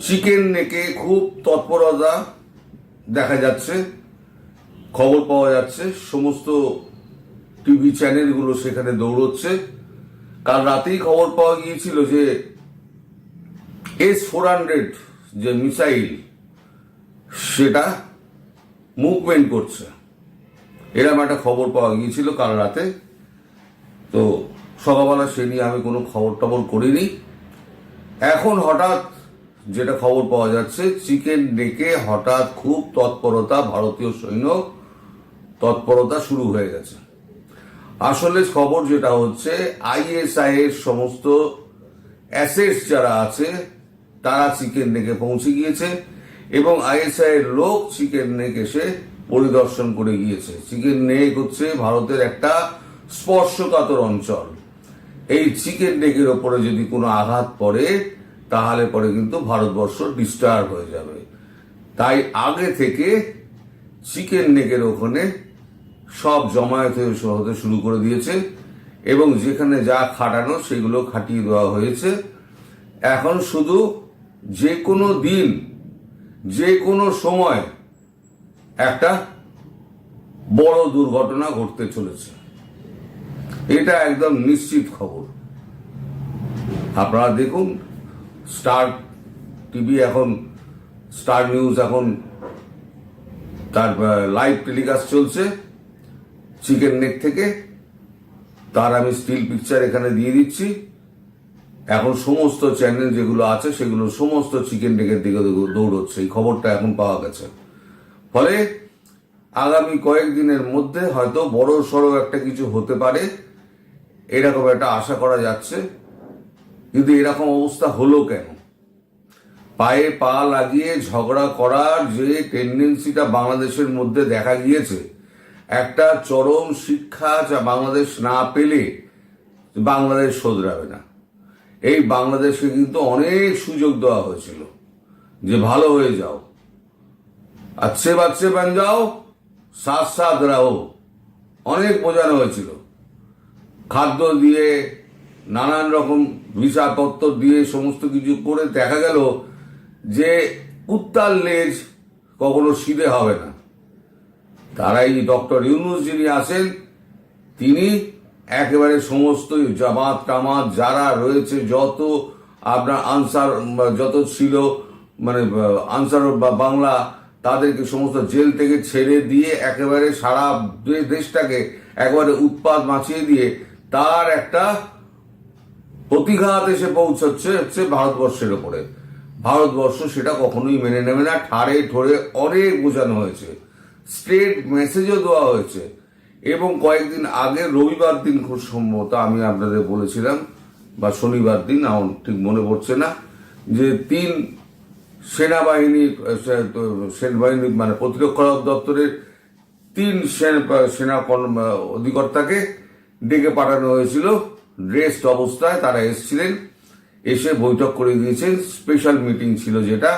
Chicken নেকে খুব তৎপরতা দেখা যাচ্ছে, খবর পাওয়া যাচ্ছে, সমস্ত টিভি চ্যানেলগুলো সেখানে দৌড়চ্ছে। কাল রাতেই খবর পাওয়া গিয়েছিল যে S-400 যে মিসাইল সেটা মুভমেন্ট করছে, এরকম একটা খবর পাওয়া গিয়েছিল কাল রাতে। তো সকালবেলা সে নিয়ে আমি কোনো খবর টবর করিনি। এখন হঠাৎ যেটা খবর পাওয়া যাচ্ছে, চিকেন নেকে হঠাৎ খুব তৎপরতা, ভারতীয় সৈন্য তৎপরতা শুরু হয়ে গেছে। আসলে খবর যেটা হচ্ছে, ISI এর সমস্ত অ্যাসেটস যারা আছে তারা চিকেন নেকে পৌঁছে গিয়েছে এবং ISI এর লোক চিকেন নেক এসে পরিদর্শন করে গিয়েছে। চিকেন নেক হচ্ছে ভারতের একটা স্পর্শকাতর অঞ্চল। এই চিকেন নেকের ওপরে যদি কোনো আঘাত পড়ে তাহলে পরে কিন্তু ভারতবর্ষ ডিস্টার্ব হয়ে যাবে। তাই আগে থেকে চিকেন নেকের ওখানে সব জমায়েত হতে শুরু করে দিয়েছে এবং যেখানে যা খাটানো সেগুলো খাটিয়ে দেওয়া হয়েছে। এখন শুধু যে কোনো দিন, যে কোনো সময় একটা বড় দুর্ঘটনা ঘটতে চলেছে, এটা একদম নিশ্চিত খবর। আপনারা দেখুন, স্টার টিভি এখন, স্টার নিউজ এখন তার লাইভ টেলিকাস্ট চলছে চিকেন নেক থেকে। তার আমি স্টিল পিকচার এখানে দিয়ে দিচ্ছি। এখন সমস্ত চ্যানেল যেগুলো আছে সেগুলো সমস্ত চিকেন নেকের দিকে দৌড়চ্ছে, এই খবরটা এখন পাওয়া গেছে। ফলে আগামী কয়েকদিনের মধ্যে হয়তো বড় সড়ো একটা কিছু হতে পারে, এরকম একটা আশা করা যাচ্ছে। কিন্তু এরকম অবস্থা হলো কেন? পায়ে পা লাগিয়ে ঝগড়া করার যে টেন্ডেন্সিটা বাংলাদেশের মধ্যে দেখা গিয়েছে, একটা চরম শিক্ষা যা বাংলাদেশ না পেলে বাংলাদেশ শোধরাবে না। এই বাংলাদেশকে কিন্তু অনেক সুযোগ দেওয়া হয়েছিল যে ভালো হয়ে যাও, আচ্ছে বাচ্চে বান যাও, সাথ সাথ রাহো, অনেক বোঝানো হয়েছিল। খাদ্য দিয়ে, নানান রকম ভিসাপত্র দিয়ে সমস্ত কিছু করে দেখা গেল যে কুত্তার লেজ কখনো সিধে হবে না। তারাই ডক্টর ইউনূস যিনি আছেন, তিনি একেবারে সমস্ত জামাত টামাত যারা রয়েছে, যত আপনার আনসার যত ছিল, মানে আনসার বা বাংলা, তাদেরকে সমস্ত জেল থেকে ছেড়ে দিয়ে একেবারে সারা দেশটাকে একেবারে উৎপাত মাচিয়ে দিয়ে তার একটা প্রতিঘাত এসে পৌঁছচ্ছে ভারতবর্ষের ওপরে। ভারতবর্ষ সেটা কখনোই মেনে নেবে না। ঠাড়ে ঠোরে অনেক বোঝানো হয়েছে, স্ট্রেট মেসেজও দেওয়া হয়েছে। এবং কয়েকদিন আগে রবিবার দিন খুব সম্ভবত আমি আপনাদের বলেছিলাম, বা শনিবার দিন, আমার ঠিক মনে পড়ছে না, যে 3 সেনাবাহিনীর মানে প্রতিরক্ষা দপ্তরের 3 সেনা অধিকর্তাকে ডেকে পাঠানো হয়েছিল রেস্ট অবস্থায়। তারা এসেছিলেন, এসে বৈঠক করে গিয়েছেন, স্পেশাল মিটিং ছিল যেটা।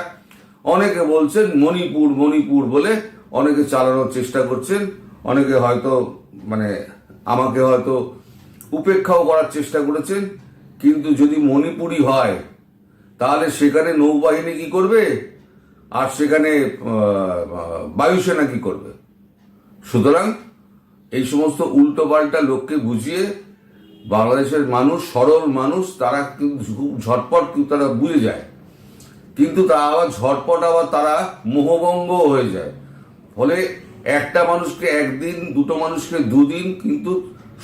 অনেকে বলছেন মণিপুর বলে অনেকে চালানোর চেষ্টা করছেন, অনেকে হয়তো মানে আমাকে হয়তো উপেক্ষাও করার চেষ্টা করেছেন। কিন্তু যদি মণিপুরই হয় তাহলে সেখানে নৌবাহিনী কি করবে আর সেখানে বায়ুসেনা কি করবে? সুতরাং এই সমস্ত উল্টো পাল্টা লোককে বুঝিয়ে বাংলাদেশের মানুষ, সরল মানুষ, তারা কিন্তু খুব ঝটপট তারা বুঝে যায়, কিন্তু তা আবার ঝটপট আবার তারা মোহভঙ্গ হয়ে যায়। ফলে একটা মানুষকে একদিন, দুটো মানুষকে দুদিন, কিন্তু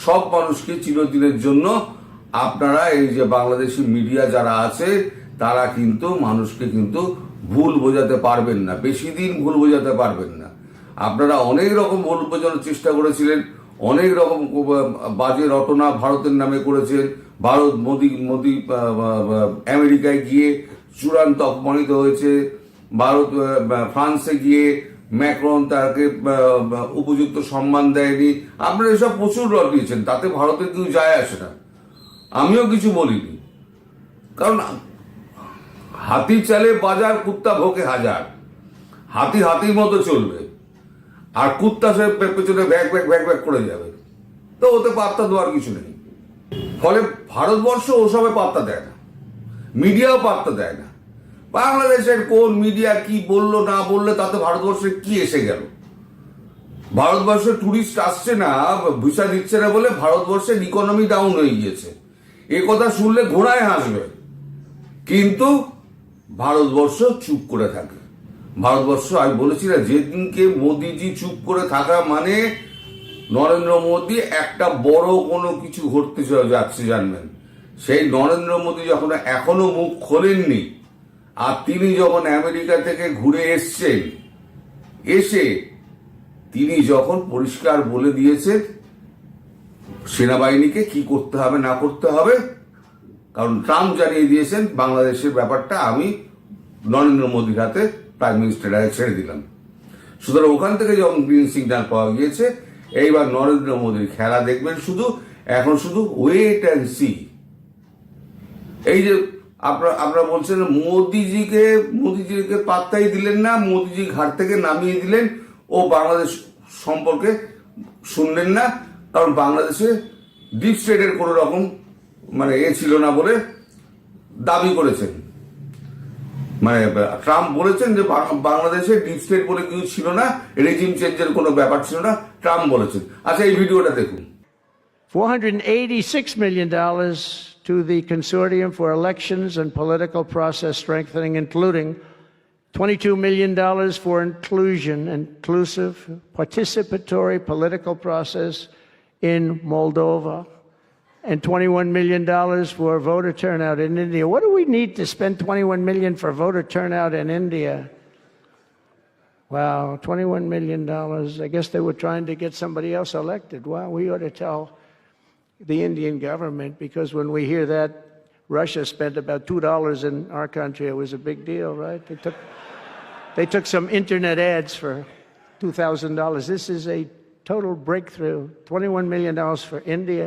সব মানুষকে চিরদিনের জন্য আপনারা এই যে বাংলাদেশি মিডিয়া যারা আছে তারা কিন্তু মানুষকে কিন্তু ভুল বোঝাতে পারবেন না, বেশি দিন ভুল বোঝাতে পারবেন না। আপনারা অনেক রকম ভুল বোঝানোর চেষ্টা করেছিলেন, অনেক রকম বাজে রটনা ভারতের নামে করেছেন। ভারত মোদি আমেরিকায় গিয়ে চূড়ান্ত অপমানিত হয়েছে। ভারত ফ্রান্সে গিয়ে ম্যাক্রন তাকে উপযুক্ত সম্মান দেয়নি। আপনারা এসব প্রচুর রটিয়েছেন, তাতে ভারতের কিছু যায় আসে না, আমিও কিছু বলিনি। কারণ হাতি চালে বাজার, কুত্তা ভোকে হাজার। হাতি হাতির মতো চলবে, আর কুত্তা সে পেছনে ব্যাগ করে যাবে। তো ওতে পাত্তা দেওয়ার কিছু নেই। ফলে ভারতবর্ষ ওসবে পাত্তা দেয় না। মিডিয়াও পাত্তা দেয় না। বাংলাদেশের কোন মিডিয়া কি বললো না বললে তাতে ভারতবর্ষে কি এসে গেল? ভারতবর্ষে টুরিস্ট আসছে না, ভিসা দিচ্ছে না বলে ভারতবর্ষের ইকোনমি ডাউন হয়ে গিয়েছে, এ কথা শুনলে ঘোড়ায় হাসবে। কিন্তু ভারতবর্ষ চুপ করে থাকে। ভারতবর্ষ, আমি বলেছি না, যেদিনকে মোদিজি চুপ করে থাকা মানে নরেন্দ্র মোদী একটা বড় কোনো কিছু ঘটতে যাচ্ছে জানবেন। সেই নরেন্দ্র মোদী যখন এখনো মুখ খোলেননি, আর তিনি যখন আমেরিকা থেকে ঘুরে এসছেন, এসে তিনি যখন পরিষ্কার বলে দিয়েছেন সেনাবাহিনীকে কি করতে হবে না করতে হবে, কারণ ট্রাম্প জানিয়ে দিয়েছেন বাংলাদেশের ব্যাপারটা আমি নরেন্দ্র মোদীর হাতে প্রাইম মিনিস্টার ছেড়ে দিলাম। সুতরাং ওখান থেকে যখন গ্রিন সিগন্যাল পাওয়া গিয়েছে, এইবার নরেন্দ্র মোদীর খেলা দেখবেন শুধু, এখন শুধু ওয়েট অ্যান্ড সি। এই যে আপনারা বলছেন মোদিজিকে পাত্তাই দিলেন না, মোদিজি ঘাট থেকে নামিয়ে দিলেন, ও বাংলাদেশ সম্পর্কে শুনলেন না, কারণ বাংলাদেশে ডিপ স্টেটের কোনো রকম ছিল না বলে দাবি করেছেন। ট্রাম্প বলেছেন যে বাংলাদেশে ডিপ স্টেট বলে কিছু ছিল না, রেজিম চেঞ্জের কোনো ব্যাপার ছিল না, ট্রাম্প বলেছেন। আচ্ছা, এই ভিডিওটা দেখুন। $486 million to the Consortium for Elections and Political Process Strengthening, including $22 million for inclusive, participatory political process in Moldova, and $21 million for voter turnout in India. What do we need to spend $21 million for voter turnout in India? Wow, $21 million. I guess they were trying to get somebody else elected. Wow, we ought to tell the Indian government, because when we hear that Russia spent about $2 in our country, it was a big deal, right? They took some internet ads for $2,000. This is a total breakthrough. $21 million for India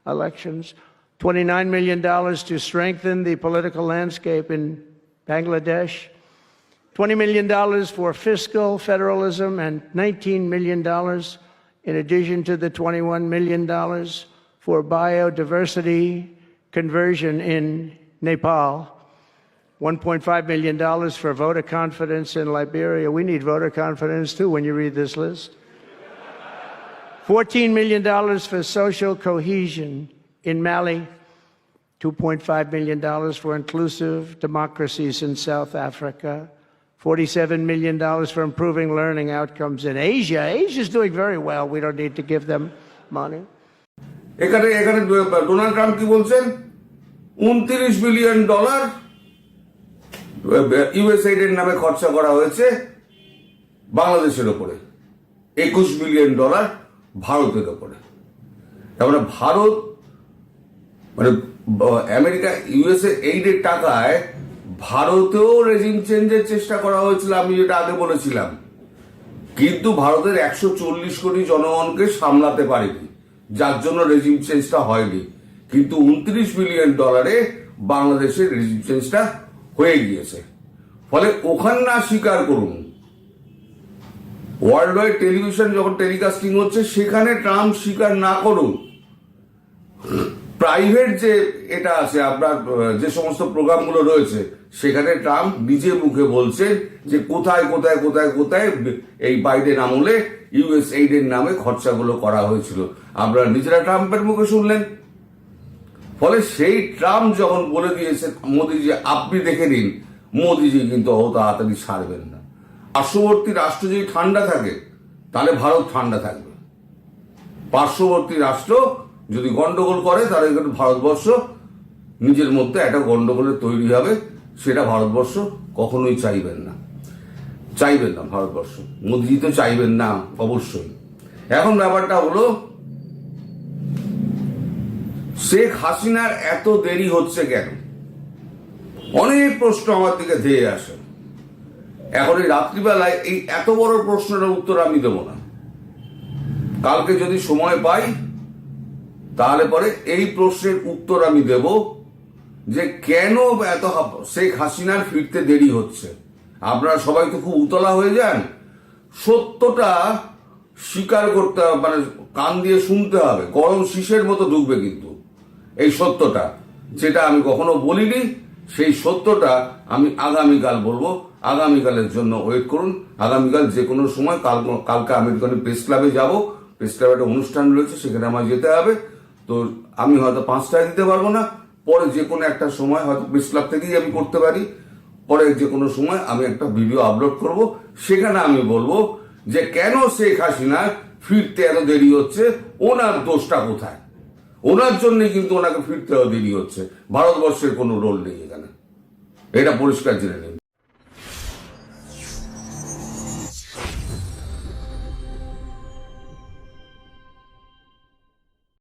elections, $29 million to strengthen the political landscape in Bangladesh, $20 million for fiscal federalism, and $19 million in addition to the $21 million for biodiversity conversion in Nepal, $1.5 million for voter confidence in Liberia. We need voter confidence too when you read this list. $14 million for social cohesion in Mali, $2.5 million for inclusive democracies in South Africa, $47 million for improving learning outcomes in Asia. Asia's doing very well. We don't need to give them money. এখানে Donald Trump কি বলছেন? $29 billion ইউএসএইডের নামে খরচা করা হয়েছে বাংলাদেশের ওপরে, $21 billion ভারতের ওপরে। তার মানে ভারত, আমেরিকা ইউএসএ এইডের টাকায় ভারতেও রেজিম চেঞ্জের চেষ্টা করা হয়েছিল, আমি যেটা আগে বলেছিলাম, কিন্তু ভারতের 140 কোটি জনগণকে সামলাতে পারেনি, যার জন্য রেজিম চেঞ্জটা হয়নি। কিন্তু $29 বিলিয়ন বাংলাদেশের রেজিম চেঞ্জটা হয়ে গিয়েছে। ফলে ওখানে না স্বীকার করুন, ওয়ার্ল্ড ওয়াইড টেলিভিশন যখন টেলিকাস্টিং হচ্ছে সেখানে ট্রাম্প স্বীকার না করুন। প্রাইভেট যে এটা আছে, আপনার যে সমস্ত প্রোগ্রামগুলো রয়েছে, সেখানে ট্রাম্প নিজে মুখে বলছে যে কোথায় কোথায় কোথায় কোথায় এই বাইডেন আমলে ইউএসএইডের নামে খরচাগুলো করা হয়েছিল, আপনারা নিজেরা ট্রাম্পের মুখে শুনলেন। ফলে সেই ট্রাম্প যখন বলে দিয়েছে মোদিজি আপনি দেখে নিন, মোদিজি কিন্তু অত তাড়াতাড়ি ছাড়বেন না। পার্শ্ববর্তী রাষ্ট্র যদি ঠান্ডা থাকে তাহলে ভারত ঠান্ডা থাকবে, পার্শ্ববর্তী রাষ্ট্র যদি গন্ডগোল করে তাহলে কিন্তু ভারতবর্ষ নিজের মধ্যে একটা গন্ডগোলের তৈরি হবে, সেটা ভারতবর্ষ কখনোই চাইবেন না ভারতবর্ষ, মোদিজি তো চাইবেন না অবশ্যই। এখন ব্যাপারটা হলো শেখ হাসিনার এত দেরি হচ্ছে কেন? অনেক প্রশ্ন আমার দিকে ধেয়ে আসে। এখন এই রাত্রিবেলায় এই এত বড় প্রশ্নের উত্তর আমি দেব না, কালকে যদি সময় পাই তাহলে পরে এই প্রশ্নের উত্তর আমি দেব যে কেন এত শেখ হাসিনার ফিরতে দেরি হচ্ছে। আপনারা সবাই তো খুব উতলা হয়ে যান, সত্যটা স্বীকার করতে হবে, কান দিয়ে শুনতে হবে, গরম শীষের মতো ঢুকবে কিন্তু এই সত্যটা, যেটা আমি কখনো বলিনি সেই সত্যটা আমি আগামীকাল বলবো। আগামীকালের জন্য ওয়েট করুন। আগামীকাল যে কোনো সময় কালকে আমেরিকান প্রেস ক্লাবে যাব। প্রেস ক্লাবে একটা অনুষ্ঠান রয়েছে, সেখানে আমার যেতে হবে। তো আমি হয়তো 5টায় দিতে পারবো না, পরে যে কোনো একটা সময় হয়তো প্রেস ক্লাব থেকেই আমি করতে পারি। পরে যে কোনো সময় আমি একটা ভিডিও আপলোড করব, সেখানে আমি বলবো যে কেন শেখ হাসিনা ফিরতে এত দেরি হচ্ছে, ওনার দোষটা কোথায়। ওনার জন্যই কিন্তু ওনাকে ফিরতে দেরি হচ্ছে, ভারতবর্ষের কোনো রোল নেই এখানে, এটা পরিষ্কার জেনে নিন।